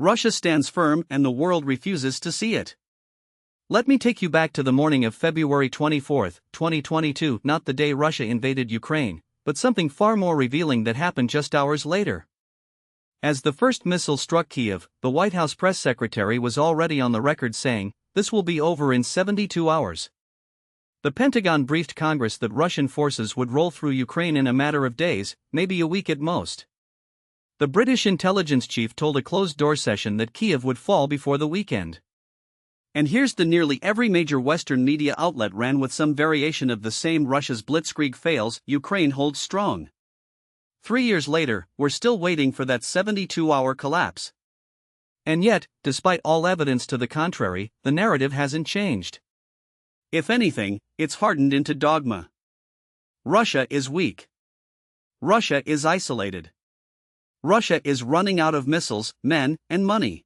Russia stands firm and the world refuses to see it. Let me take you back to the morning of February 24, 2022, not the day Russia invaded Ukraine, but something far more revealing that happened just hours later. As the first missile struck Kyiv, the White House press secretary was already on the record saying, "This will be over in 72 hours. The Pentagon briefed Congress that Russian forces would roll through Ukraine in a matter of days, maybe a week at most. The British intelligence chief told a closed-door session that Kyiv would fall before the weekend. And here's the nearly every major Western media outlet ran with some variation of the same: Russia's blitzkrieg fails, Ukraine holds strong. 3 years later, we're still waiting for that 72-hour collapse. And yet, despite all evidence to the contrary, the narrative hasn't changed. If anything, it's hardened into dogma. Russia is weak. Russia is isolated. Russia is running out of missiles, men, and money.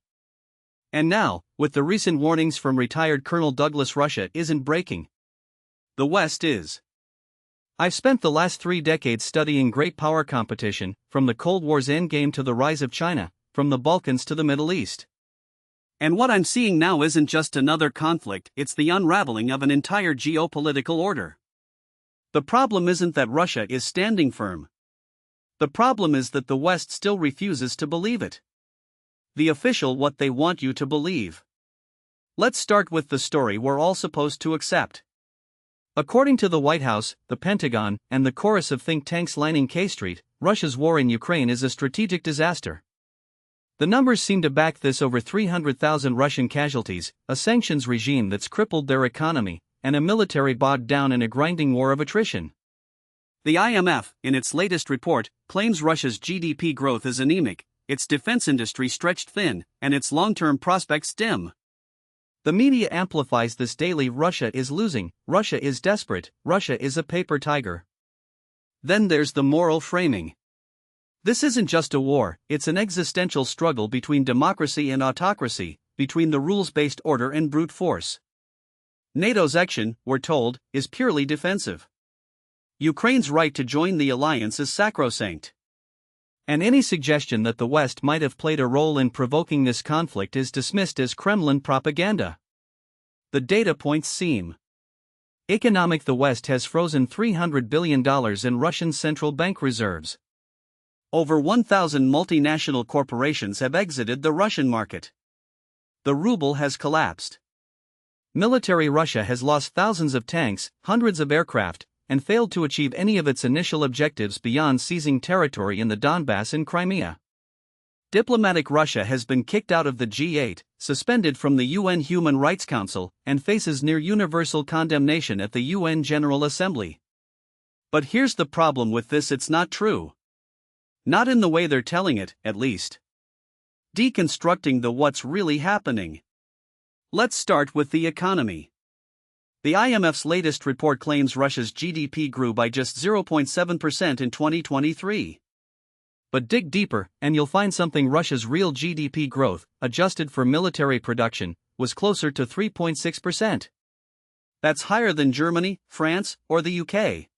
And now, with the recent warnings from retired Colonel Douglas, Russia isn't breaking. The West is. I've spent the last 3 decades studying great power competition, from the Cold War's endgame to the rise of China, from the Balkans to the Middle East. And what I'm seeing now isn't just another conflict, it's the unraveling of an entire geopolitical order. The problem isn't that Russia is standing firm. The problem is that the West still refuses to believe it. The official what they want you to believe. Let's start with the story we're all supposed to accept. According to the White House, the Pentagon, and the chorus of think tanks lining K Street, Russia's war in Ukraine is a strategic disaster. The numbers seem to back this: over 300,000 Russian casualties, a sanctions regime that's crippled their economy, and a military bogged down in a grinding war of attrition. The IMF, in its latest report, claims Russia's GDP growth is anemic, its defense industry stretched thin, and its long-term prospects dim. The media amplifies this daily: Russia is losing, Russia is desperate, Russia is a paper tiger. Then there's the moral framing. This isn't just a war, it's an existential struggle between democracy and autocracy, between the rules-based order and brute force. NATO's action, we're told, is purely defensive. Ukraine's right to join the alliance is sacrosanct. And any suggestion that the West might have played a role in provoking this conflict is dismissed as Kremlin propaganda. The data points seem economic. The West has frozen $300 billion in Russian central bank reserves. Over 1,000 multinational corporations have exited the Russian market. The ruble has collapsed. Military Russia has lost thousands of tanks, hundreds of aircraft, and failed to achieve any of its initial objectives beyond seizing territory in the Donbass and Crimea. Diplomatic Russia has been kicked out of the G8, suspended from the UN Human Rights Council, and faces near universal condemnation at the UN General Assembly. But here's the problem with this: it's not true. Not in the way they're telling it, at least. Deconstructing the what's really happening. Let's start with the economy. The IMF's latest report claims Russia's GDP grew by just 0.7% in 2023. But dig deeper, and you'll find something: Russia's real GDP growth, adjusted for military production, was closer to 3.6%. That's higher than Germany, France, or the UK.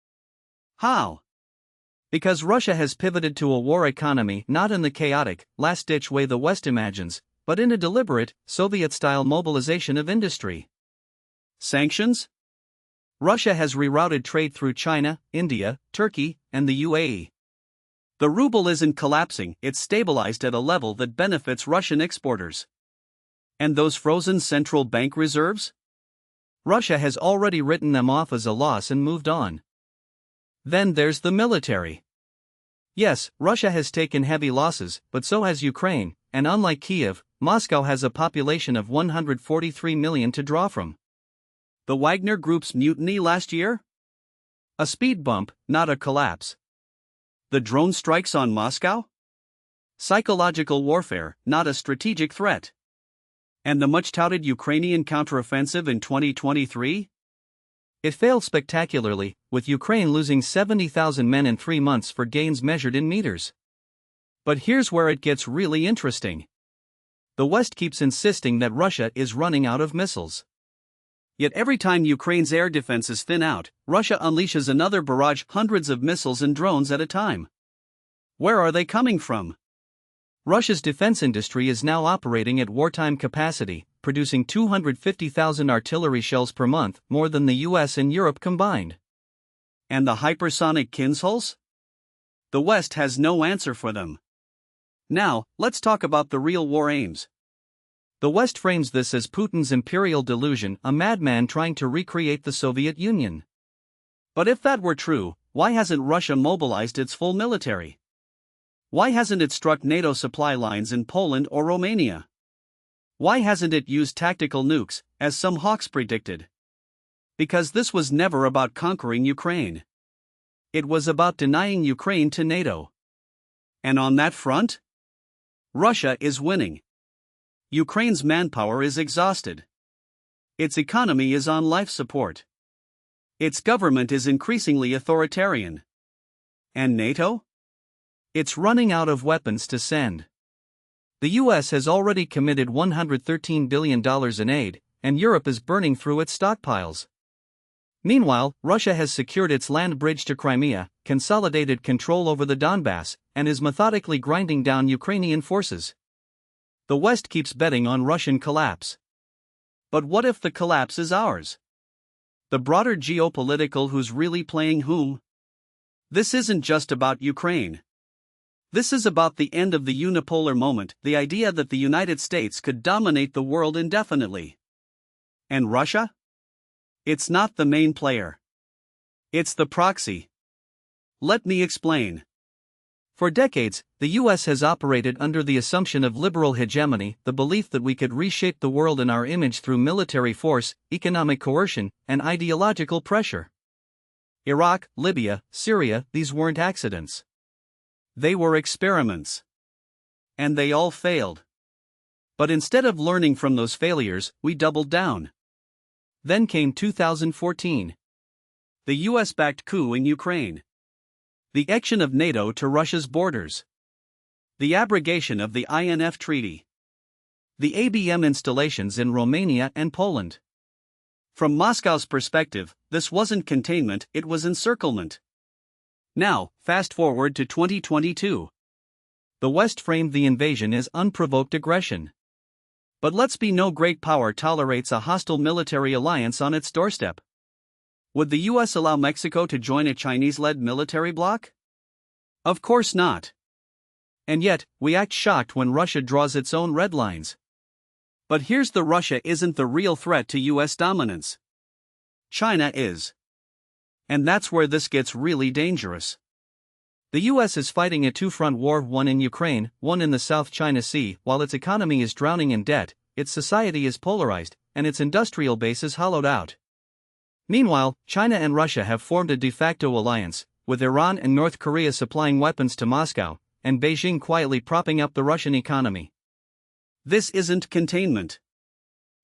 How? Because Russia has pivoted to a war economy, not in the chaotic, last-ditch way the West imagines, but in a deliberate, Soviet-style mobilization of industry. Sanctions? Russia has rerouted trade through China, India, Turkey, and the UAE. The ruble isn't collapsing, it's stabilized at a level that benefits Russian exporters. And those frozen central bank reserves? Russia has already written them off as a loss and moved on. Then there's the military. Yes, Russia has taken heavy losses, but so has Ukraine, and unlike Kyiv, Moscow has a population of 143 million to draw from. The Wagner Group's mutiny last year? A speed bump, not a collapse. The drone strikes on Moscow? Psychological warfare, not a strategic threat. And the much-touted Ukrainian counteroffensive in 2023? It failed spectacularly, with Ukraine losing 70,000 men in 3 months for gains measured in meters. But here's where it gets really interesting. The West keeps insisting that Russia is running out of missiles. Yet every time Ukraine's air defenses thin out, Russia unleashes another barrage, hundreds of missiles and drones at a time. Where are they coming from? Russia's defense industry is now operating at wartime capacity, producing 250,000 artillery shells per month, more than the US and Europe combined. And the hypersonic Kinzhals? The West has no answer for them. Now, let's talk about the real war aims. The West frames this as Putin's imperial delusion, a madman trying to recreate the Soviet Union. But if that were true, why hasn't Russia mobilized its full military? Why hasn't it struck NATO supply lines in Poland or Romania? Why hasn't it used tactical nukes, as some hawks predicted? Because this was never about conquering Ukraine. It was about denying Ukraine to NATO. And on that front, Russia is winning. Ukraine's manpower is exhausted. Its economy is on life support. Its government is increasingly authoritarian. And NATO? It's running out of weapons to send. The US has already committed $113 billion in aid, and Europe is burning through its stockpiles. Meanwhile, Russia has secured its land bridge to Crimea, consolidated control over the Donbass, and is methodically grinding down Ukrainian forces. The West keeps betting on Russian collapse. But what if the collapse is ours? The broader geopolitical who's really playing whom? This isn't just about Ukraine. This is about the end of the unipolar moment, the idea that the United States could dominate the world indefinitely. And Russia? It's not the main player. It's the proxy. Let me explain. For decades, the US has operated under the assumption of liberal hegemony, the belief that we could reshape the world in our image through military force, economic coercion, and ideological pressure. Iraq, Libya, Syria, these weren't accidents. They were experiments. And they all failed. But instead of learning from those failures, we doubled down. Then came 2014. The US-backed coup in Ukraine. The action of NATO to Russia's borders. The abrogation of the INF Treaty. The ABM installations in Romania and Poland. From Moscow's perspective, this wasn't containment, it was encirclement. Now, fast forward to 2022. The West framed the invasion as unprovoked aggression. But let's be no great power tolerates a hostile military alliance on its doorstep. Would the US allow Mexico to join a Chinese-led military bloc? Of course not. And yet, we act shocked when Russia draws its own red lines. But here's the Russia isn't the real threat to US dominance. China is. And that's where this gets really dangerous. The US is fighting a two-front war, one in Ukraine, one in the South China Sea. While its economy is drowning in debt, its society is polarized, and its industrial base is hollowed out. Meanwhile, China and Russia have formed a de facto alliance, with Iran and North Korea supplying weapons to Moscow, and Beijing quietly propping up the Russian economy. This isn't containment.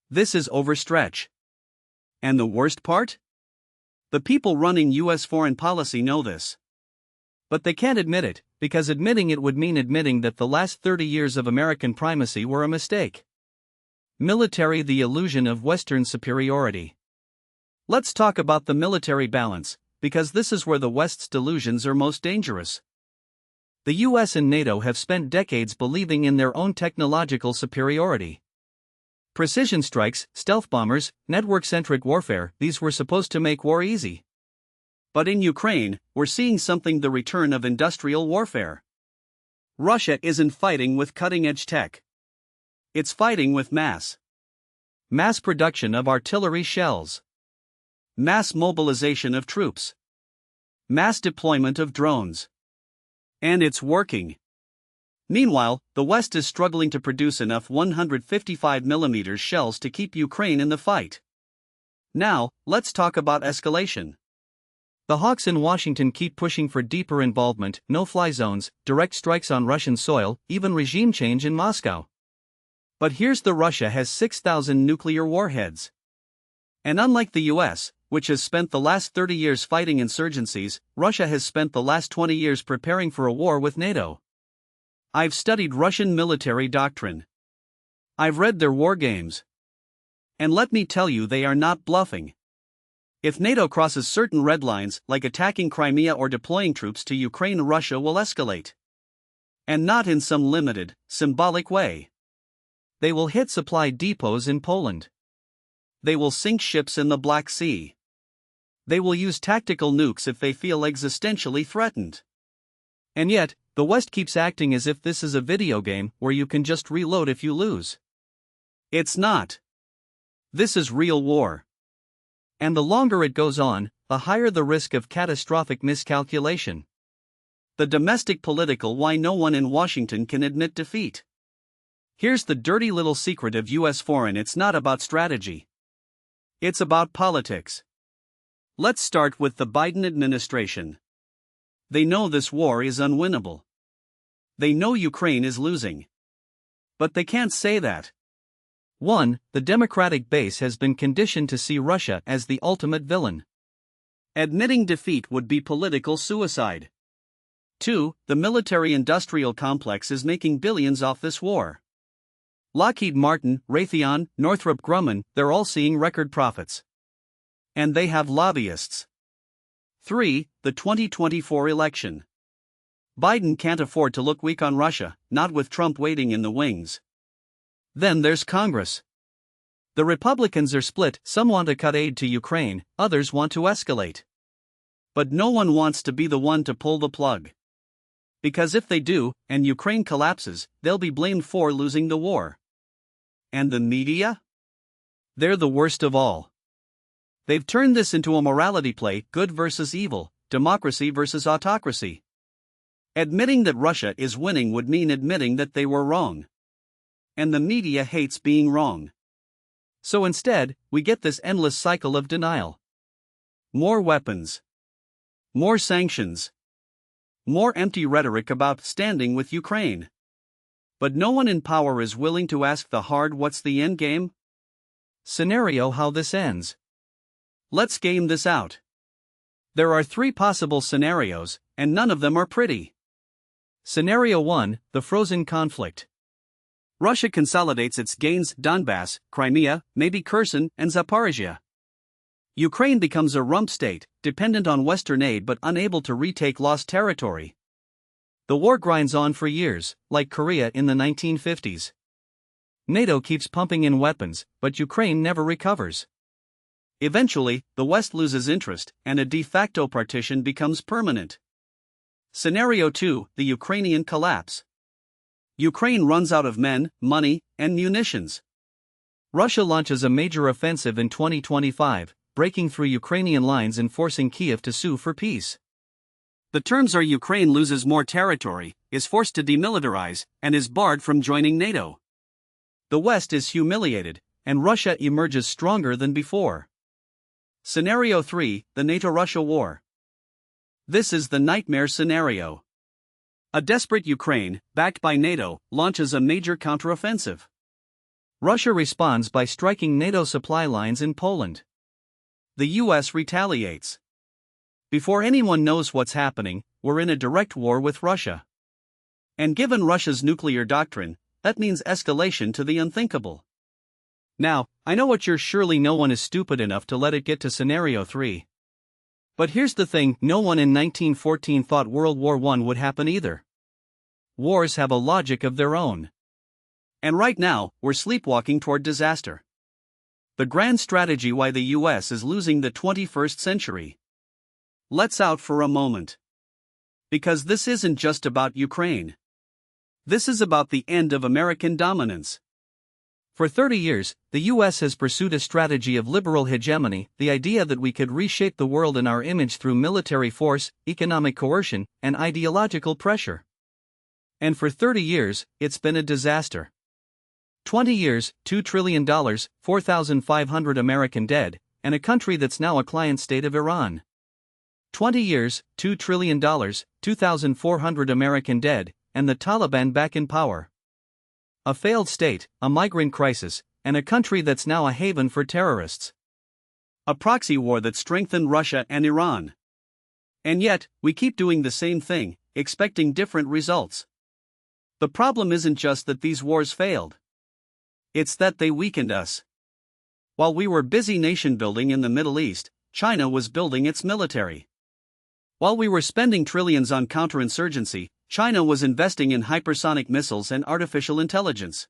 This is overstretch. And the worst part? The people running US foreign policy know this. But they can't admit it, because admitting it would mean admitting that the last 30 years of American primacy were a mistake. Military, the illusion of Western superiority. Let's talk about the military balance, because this is where the West's delusions are most dangerous. The US and NATO have spent decades believing in their own technological superiority. Precision strikes, stealth bombers, network-centric warfare, these were supposed to make war easy. But in Ukraine, we're seeing something: the return of industrial warfare. Russia isn't fighting with cutting-edge tech. It's fighting with mass production of artillery shells. Mass mobilization of troops. Mass deployment of drones. And it's working. Meanwhile, the West is struggling to produce enough 155mm shells to keep Ukraine in the fight. Now, let's talk about escalation. The hawks in Washington keep pushing for deeper involvement, no-fly zones, direct strikes on Russian soil, even regime change in Moscow. But here's the Russia has 6,000 nuclear warheads. And unlike the US, which has spent the last 30 years fighting insurgencies, Russia has spent the last 20 years preparing for a war with NATO. I've studied Russian military doctrine. I've read their war games. And let me tell you, they are not bluffing. If NATO crosses certain red lines, like attacking Crimea or deploying troops to Ukraine, Russia will escalate. And not in some limited, symbolic way. They will hit supply depots in Poland. They will sink ships in the Black Sea. They will use tactical nukes if they feel existentially threatened. And yet, the West keeps acting as if this is a video game where you can just reload if you lose. It's not. This is real war. And the longer it goes on, the higher the risk of catastrophic miscalculation. The domestic political why no one in Washington can admit defeat. Here's the dirty little secret of US foreign: it's not about strategy. It's about politics. Let's start with the Biden administration. They know this war is unwinnable. They know Ukraine is losing. But they can't say that. 1. The Democratic base has been conditioned to see Russia as the ultimate villain. Admitting defeat would be political suicide. 2. The military-industrial complex is making billions off this war. Lockheed Martin, Raytheon, Northrop Grumman, they're all seeing record profits. And they have lobbyists. 3. The 2024 election. Biden can't afford to look weak on Russia, not with Trump waiting in the wings. Then there's Congress. The Republicans are split, some want to cut aid to Ukraine, others want to escalate. But no one wants to be the one to pull the plug. Because if they do, and Ukraine collapses, they'll be blamed for losing the war. And the media? They're the worst of all. They've turned this into a morality play: good versus evil, democracy versus autocracy. Admitting that Russia is winning would mean admitting that they were wrong. And the media hates being wrong. So instead, we get this endless cycle of denial. More weapons. More sanctions. More empty rhetoric about standing with Ukraine. But no one in power is willing to ask the hard what's the end game? Scenario how this ends. Let's game this out. There are 3 possible scenarios, and none of them are pretty. Scenario 1, the frozen conflict. Russia consolidates its gains: Donbass, Crimea, maybe Kherson, and Zaporizhia. Ukraine becomes a rump state, dependent on Western aid but unable to retake lost territory. The war grinds on for years, like Korea in the 1950s. NATO keeps pumping in weapons, but Ukraine never recovers. Eventually, the West loses interest, and a de facto partition becomes permanent. Scenario 2, the Ukrainian collapse. Ukraine runs out of men, money, and munitions. Russia launches a major offensive in 2025, breaking through Ukrainian lines and forcing Kiev to sue for peace. The terms are: Ukraine loses more territory, is forced to demilitarize, and is barred from joining NATO. The West is humiliated, and Russia emerges stronger than before. Scenario 3, the NATO-Russia war. This is the nightmare scenario. A desperate Ukraine, backed by NATO, launches a major counteroffensive. Russia responds by striking NATO supply lines in Poland. The US retaliates. Before anyone knows what's happening, we're in a direct war with Russia. And given Russia's nuclear doctrine, that means escalation to the unthinkable. Now, I know what you're surely no one is stupid enough to let it get to scenario 3. But here's the thing: no one in 1914 thought World War I would happen either. Wars have a logic of their own. And right now, we're sleepwalking toward disaster. The grand strategy why the US is losing the 21st century. Let's out for a moment. Because this isn't just about Ukraine. This is about the end of American dominance. For 30 years, the US has pursued a strategy of liberal hegemony, the idea that we could reshape the world in our image through military force, economic coercion, and ideological pressure. And for 30 years, it's been a disaster. 20 years, $2 trillion, 4,500 American dead, and a country that's now a client state of Iran. 20 years, $2 trillion, 2,400 American dead, and the Taliban back in power. A failed state, a migrant crisis, and a country that's now a haven for terrorists. A proxy war that strengthened Russia and Iran. And yet, we keep doing the same thing, expecting different results. The problem isn't just that these wars failed. It's that they weakened us. While we were busy nation building in the Middle East, China was building its military. While we were spending trillions on counterinsurgency, China was investing in hypersonic missiles and artificial intelligence.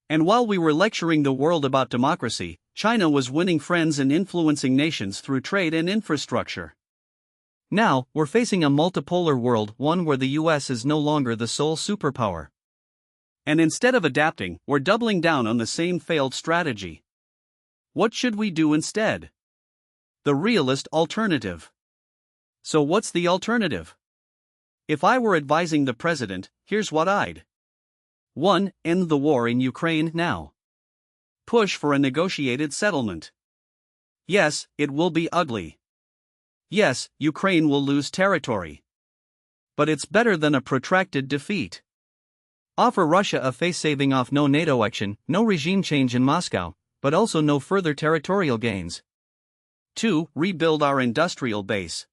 And while we were lecturing the world about democracy, China was winning friends and influencing nations through trade and infrastructure. Now, we're facing a multipolar world, one where the US is no longer the sole superpower. And instead of adapting, we're doubling down on the same failed strategy. What should we do instead? The realist alternative. So what's the alternative? If I were advising the president, here's what I'd 1. End the war in Ukraine now. Push for a negotiated settlement. Yes, it will be ugly. Yes, Ukraine will lose territory. But it's better than a protracted defeat. Offer Russia a face saving off no NATO action, no regime change in Moscow, but also no further territorial gains. 2. Rebuild our industrial base.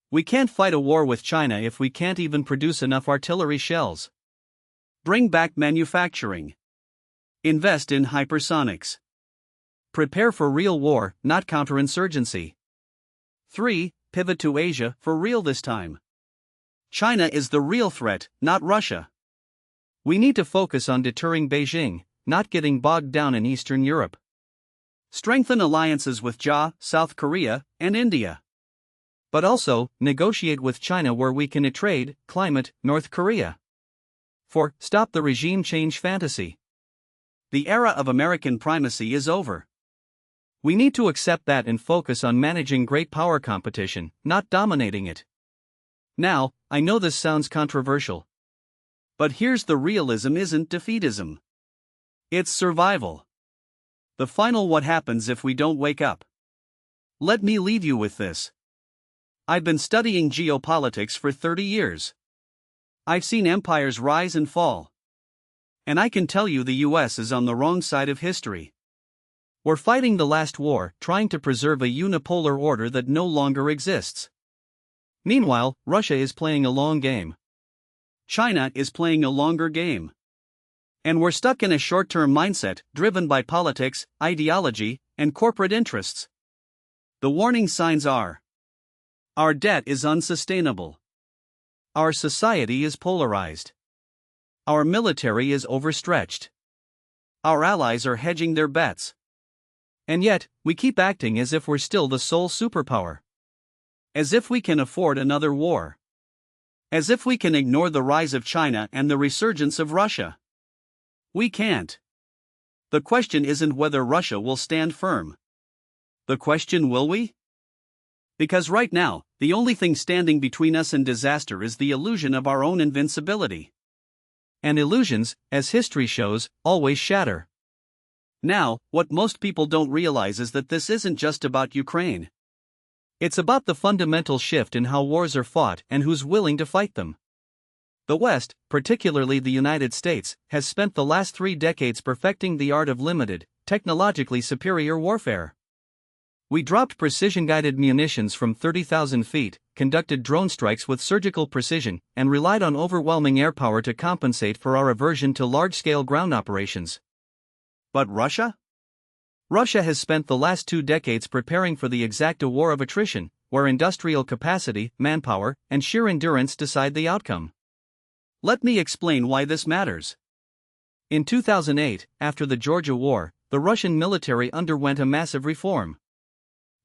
We can't fight a war with China if we can't even produce enough artillery shells. Bring back manufacturing. Invest in hypersonics. Prepare for real war, not counterinsurgency. 3. Pivot to Asia, for real this time. China is the real threat, not Russia. We need to focus on deterring Beijing, not getting bogged down in Eastern Europe. Strengthen alliances with Japan, South Korea, and India. But also, negotiate with China where we can trade, climate, North Korea. 4. Stop the regime change fantasy. The era of American primacy is over. We need to accept that and focus on managing great power competition, not dominating it. Now, I know this sounds controversial. But here's the realism: isn't defeatism. It's survival. The final what happens if we don't wake up. Let me leave you with this. I've been studying geopolitics for 30 years. I've seen empires rise and fall. And I can tell you the US is on the wrong side of history. We're fighting the last war, trying to preserve a unipolar order that no longer exists. Meanwhile, Russia is playing a long game. China is playing a longer game. And we're stuck in a short-term mindset, driven by politics, ideology, and corporate interests. The warning signs are: our debt is unsustainable. Our society is polarized. Our military is overstretched. Our allies are hedging their bets. And yet, we keep acting as if we're still the sole superpower. As if we can afford another war. As if we can ignore the rise of China and the resurgence of Russia. We can't. The question isn't whether Russia will stand firm. The question, will we? Because right now, the only thing standing between us and disaster is the illusion of our own invincibility. And illusions, as history shows, always shatter. Now, what most people don't realize is that this isn't just about Ukraine. It's about the fundamental shift in how wars are fought and who's willing to fight them. The West, particularly the United States, has spent the last 3 decades perfecting the art of limited, technologically superior warfare. We dropped precision-guided munitions from 30,000 feet, conducted drone strikes with surgical precision, and relied on overwhelming air power to compensate for our aversion to large-scale ground operations. But Russia? Russia has spent the last 2 decades preparing for the exacta war of attrition, where industrial capacity, manpower, and sheer endurance decide the outcome. Let me explain why this matters. In 2008, after the Georgia War, the Russian military underwent a massive reform.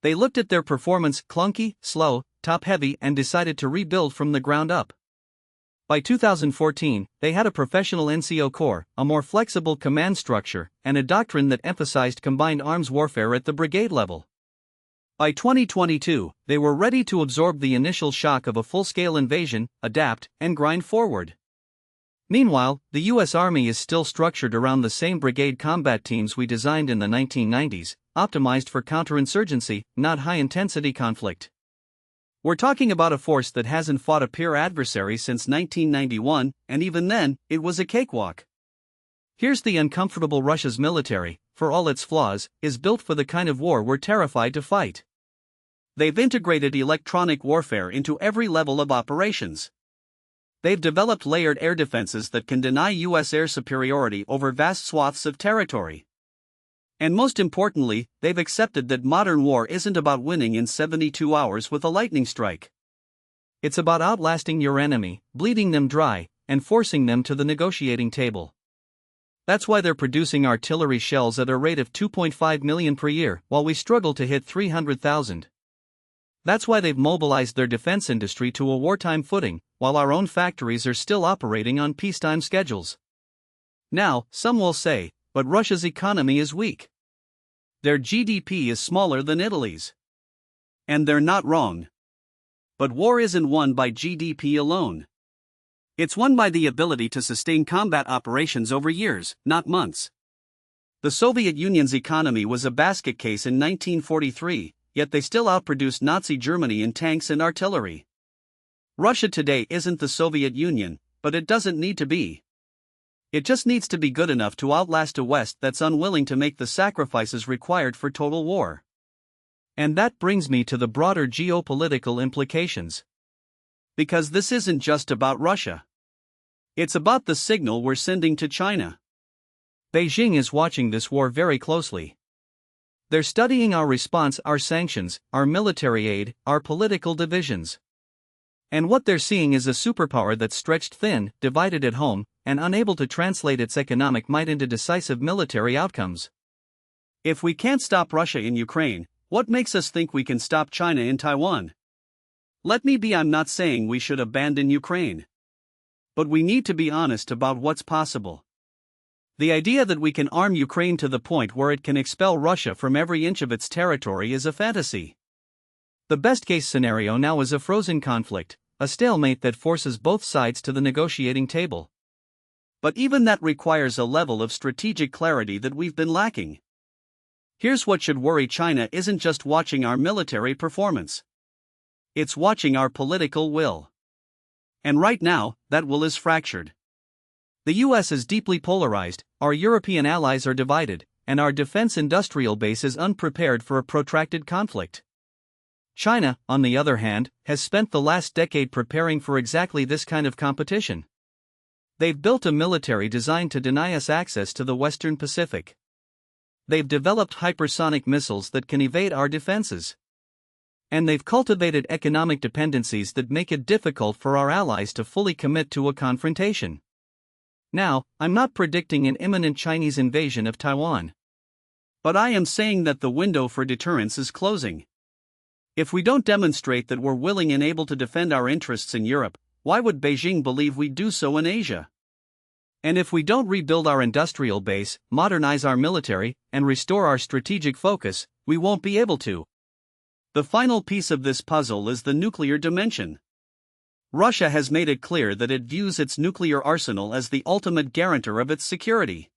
They looked at their performance, clunky, slow, top-heavy, and decided to rebuild from the ground up. By 2014, they had a professional NCO corps, a more flexible command structure, and a doctrine that emphasized combined arms warfare at the brigade level. By 2022, they were ready to absorb the initial shock of a full-scale invasion, adapt, and grind forward. Meanwhile, the U.S. Army is still structured around the same brigade combat teams we designed in the 1990s, optimized for counterinsurgency, not high-intensity conflict. We're talking about a force that hasn't fought a peer adversary since 1991, and even then, it was a cakewalk. Here's the uncomfortable: Russia's military, for all its flaws, is built for the kind of war we're terrified to fight. They've integrated electronic warfare into every level of operations. They've developed layered air defenses that can deny U.S. air superiority over vast swaths of territory. And most importantly, they've accepted that modern war isn't about winning in 72 hours with a lightning strike. It's about outlasting your enemy, bleeding them dry, and forcing them to the negotiating table. That's why they're producing artillery shells at a rate of 2.5 million per year, while we struggle to hit 300,000. That's why they've mobilized their defense industry to a wartime footing, while our own factories are still operating on peacetime schedules. Now, some will say, but Russia's economy is weak. Their GDP is smaller than Italy's. And they're not wrong. But war isn't won by GDP alone. It's won by the ability to sustain combat operations over years, not months. The Soviet Union's economy was a basket case in 1943, yet they still outproduced Nazi Germany in tanks and artillery. Russia today isn't the Soviet Union, but it doesn't need to be. It just needs to be good enough to outlast a West that's unwilling to make the sacrifices required for total war. And that brings me to the broader geopolitical implications. Because this isn't just about Russia. It's about the signal we're sending to China. Beijing is watching this war very closely. They're studying our response, our sanctions, our military aid, our political divisions. And what they're seeing is a superpower that's stretched thin, divided at home, and unable to translate its economic might into decisive military outcomes. If we can't stop Russia in Ukraine, what makes us think we can stop China in Taiwan? I'm not saying we should abandon Ukraine. But we need to be honest about what's possible. The idea that we can arm Ukraine to the point where it can expel Russia from every inch of its territory is a fantasy. The best-case scenario now is a frozen conflict, a stalemate that forces both sides to the negotiating table. But even that requires a level of strategic clarity that we've been lacking. Here's what should worry China: isn't just watching our military performance. It's watching our political will. And right now, that will is fractured. The US is deeply polarized, our European allies are divided, and our defense industrial base is unprepared for a protracted conflict. China, on the other hand, has spent the last decade preparing for exactly this kind of competition. They've built a military designed to deny us access to the Western Pacific. They've developed hypersonic missiles that can evade our defenses. And they've cultivated economic dependencies that make it difficult for our allies to fully commit to a confrontation. Now, I'm not predicting an imminent Chinese invasion of Taiwan. But I am saying that the window for deterrence is closing. If we don't demonstrate that we're willing and able to defend our interests in Europe, why would Beijing believe we'd do so in Asia? And if we don't rebuild our industrial base, modernize our military, and restore our strategic focus, we won't be able to. The final piece of this puzzle is the nuclear dimension. Russia has made it clear that it views its nuclear arsenal as the ultimate guarantor of its security.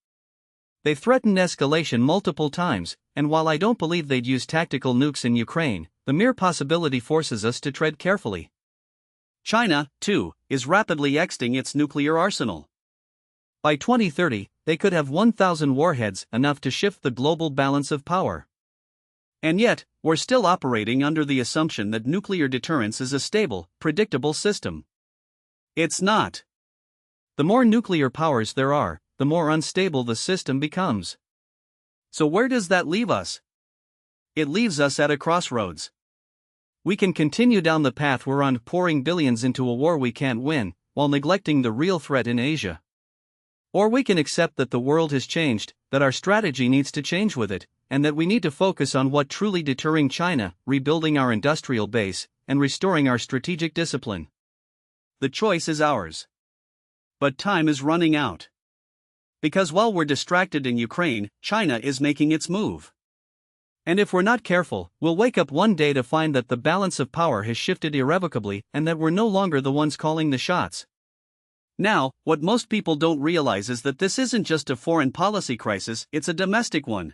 They've threatened escalation multiple times, and while I don't believe they'd use tactical nukes in Ukraine, the mere possibility forces us to tread carefully. China, too, is rapidly exiting its nuclear arsenal. By 2030, they could have 1,000 warheads, enough to shift the global balance of power. And yet, we're still operating under the assumption that nuclear deterrence is a stable, predictable system. It's not. The more nuclear powers there are, the more unstable the system becomes. So where does that leave us? It leaves us at a crossroads. We can continue down the path we're on, pouring billions into a war we can't win, while neglecting the real threat in Asia. Or we can accept that the world has changed, that our strategy needs to change with it, and that we need to focus on what truly deterring China, rebuilding our industrial base, and restoring our strategic discipline. The choice is ours. But time is running out. Because while we're distracted in Ukraine, China is making its move. And if we're not careful, we'll wake up one day to find that the balance of power has shifted irrevocably and that we're no longer the ones calling the shots. Now, what most people don't realize is that this isn't just a foreign policy crisis, it's a domestic one.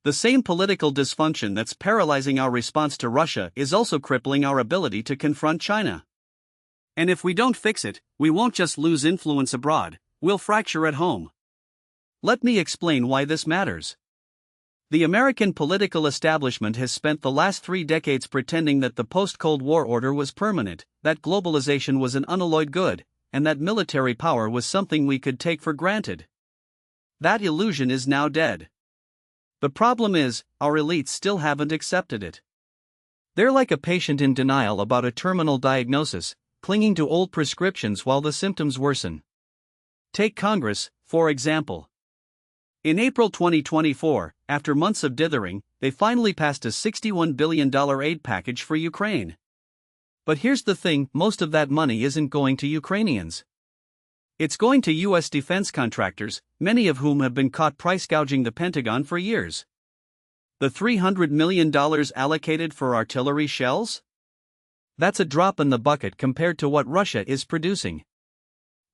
The same political dysfunction that's paralyzing our response to Russia is also crippling our ability to confront China. And if we don't fix it, we won't just lose influence abroad, we'll fracture at home. Let me explain why this matters. The American political establishment has spent the last 3 decades pretending that the post-Cold War order was permanent, that globalization was an unalloyed good, and that military power was something we could take for granted. That illusion is now dead. The problem is, our elites still haven't accepted it. They're like a patient in denial about a terminal diagnosis, clinging to old prescriptions while the symptoms worsen. Take Congress, for example. In April 2024, after months of dithering, they finally passed a $61 billion aid package for Ukraine. But here's the thing, most of that money isn't going to Ukrainians. It's going to U.S. defense contractors, many of whom have been caught price gouging the Pentagon for years. The $300 million allocated for artillery shells? That's a drop in the bucket compared to what Russia is producing.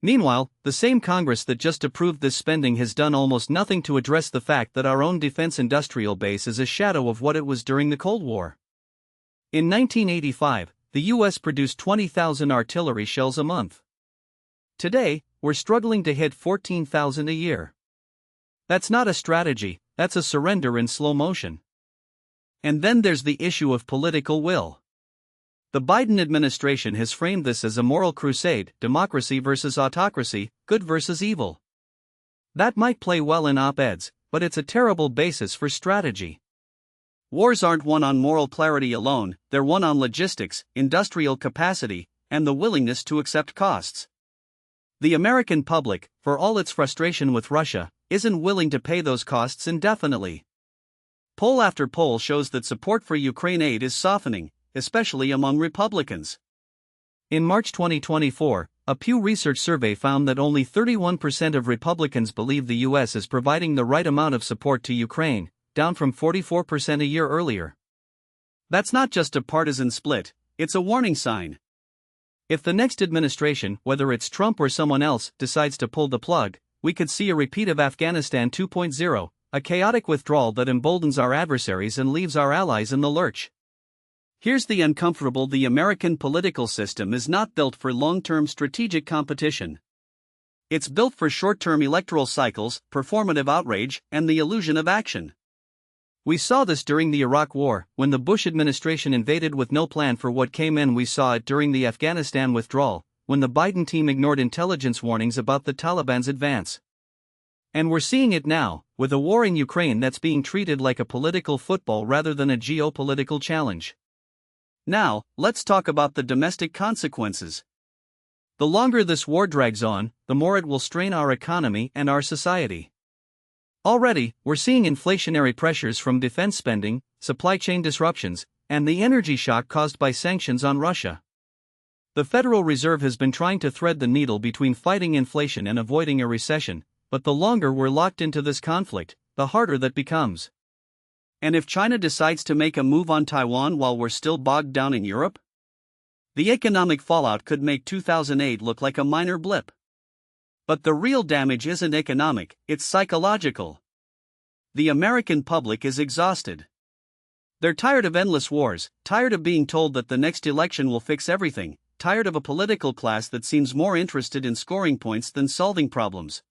Meanwhile, the same Congress that just approved this spending has done almost nothing to address the fact that our own defense industrial base is a shadow of what it was during the Cold War. In 1985, the U.S. produced 20,000 artillery shells a month. Today, we're struggling to hit 14,000 a year. That's not a strategy, that's a surrender in slow motion. And then there's the issue of political will. The Biden administration has framed this as a moral crusade, democracy versus autocracy, good versus evil. That might play well in op-eds, but it's a terrible basis for strategy. Wars aren't won on moral clarity alone, they're won on logistics, industrial capacity, and the willingness to accept costs. The American public, for all its frustration with Russia, isn't willing to pay those costs indefinitely. Poll after poll shows that support for Ukraine aid is softening, especially among Republicans. In March 2024, a Pew Research survey found that only 31% of Republicans believe the U.S. is providing the right amount of support to Ukraine, down from 44% a year earlier. That's not just a partisan split, it's a warning sign. If the next administration, whether it's Trump or someone else, decides to pull the plug, we could see a repeat of Afghanistan 2.0, a chaotic withdrawal that emboldens our adversaries and leaves our allies in the lurch. Here's the uncomfortable: the American political system is not built for long-term strategic competition. It's built for short-term electoral cycles, performative outrage, and the illusion of action. We saw this during the Iraq War, when the Bush administration invaded with no plan for what came in. We saw it during the Afghanistan withdrawal, when the Biden team ignored intelligence warnings about the Taliban's advance. And we're seeing it now, with a war in Ukraine that's being treated like a political football rather than a geopolitical challenge. Now, let's talk about the domestic consequences. The longer this war drags on, the more it will strain our economy and our society. Already, we're seeing inflationary pressures from defense spending, supply chain disruptions, and the energy shock caused by sanctions on Russia. The Federal Reserve has been trying to thread the needle between fighting inflation and avoiding a recession, but the longer we're locked into this conflict, the harder that becomes. And if China decides to make a move on Taiwan while we're still bogged down in Europe? The economic fallout could make 2008 look like a minor blip. But the real damage isn't economic, it's psychological. The American public is exhausted. They're tired of endless wars, tired of being told that the next election will fix everything, tired of a political class that seems more interested in scoring points than solving problems.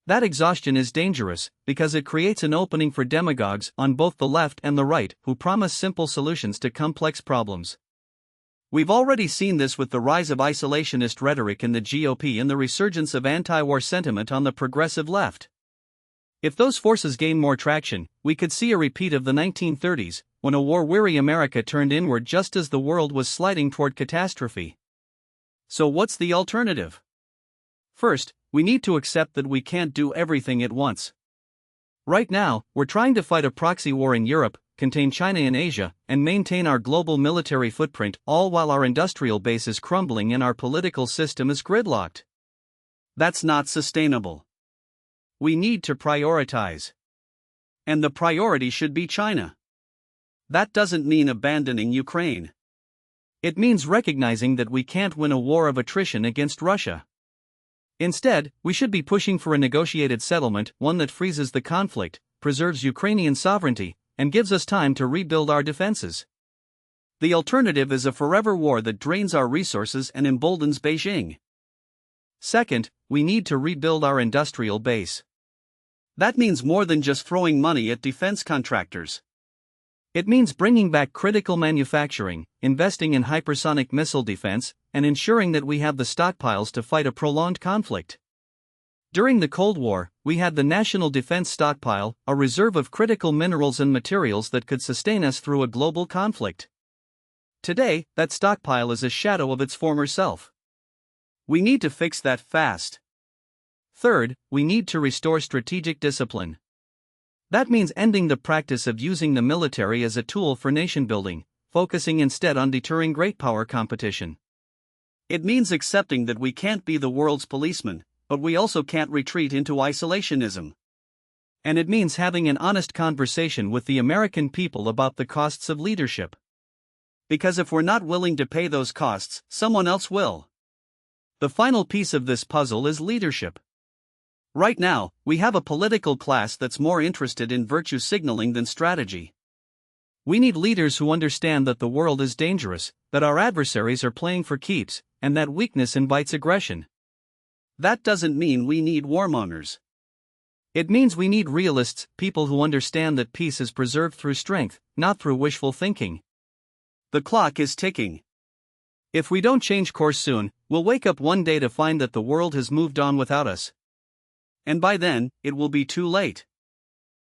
That exhaustion is dangerous, because it creates an opening for demagogues on both the left and the right who promise simple solutions to complex problems. We've already seen this with the rise of isolationist rhetoric in the GOP and the resurgence of anti-war sentiment on the progressive left. If those forces gain more traction, we could see a repeat of the 1930s, when a war-weary America turned inward just as the world was sliding toward catastrophe. So what's the alternative? First, we need to accept that we can't do everything at once. Right now, we're trying to fight a proxy war in Europe, contain China in Asia, and maintain our global military footprint, all while our industrial base is crumbling and our political system is gridlocked. That's not sustainable. We need to prioritize. And the priority should be China. That doesn't mean abandoning Ukraine. It means recognizing that we can't win a war of attrition against Russia. Instead, we should be pushing for a negotiated settlement, one that freezes the conflict, preserves Ukrainian sovereignty, and gives us time to rebuild our defenses. The alternative is a forever war that drains our resources and emboldens Beijing. Second, we need to rebuild our industrial base. That means more than just throwing money at defense contractors. It means bringing back critical manufacturing, investing in hypersonic missile defense, and ensuring that we have the stockpiles to fight a prolonged conflict. During the Cold War, we had the National Defense Stockpile, a reserve of critical minerals and materials that could sustain us through a global conflict. Today, that stockpile is a shadow of its former self. We need to fix that fast. Third, we need to restore strategic discipline. That means ending the practice of using the military as a tool for nation building, focusing instead on deterring great power competition. It means accepting that we can't be the world's policeman, but we also can't retreat into isolationism. And it means having an honest conversation with the American people about the costs of leadership. Because if we're not willing to pay those costs, someone else will. The final piece of this puzzle is leadership. Right now, we have a political class that's more interested in virtue signaling than strategy. We need leaders who understand that the world is dangerous, that our adversaries are playing for keeps, and that weakness invites aggression. That doesn't mean we need warmongers. It means we need realists, people who understand that peace is preserved through strength, not through wishful thinking. The clock is ticking. If we don't change course soon, we'll wake up one day to find that the world has moved on without us. And by then, it will be too late.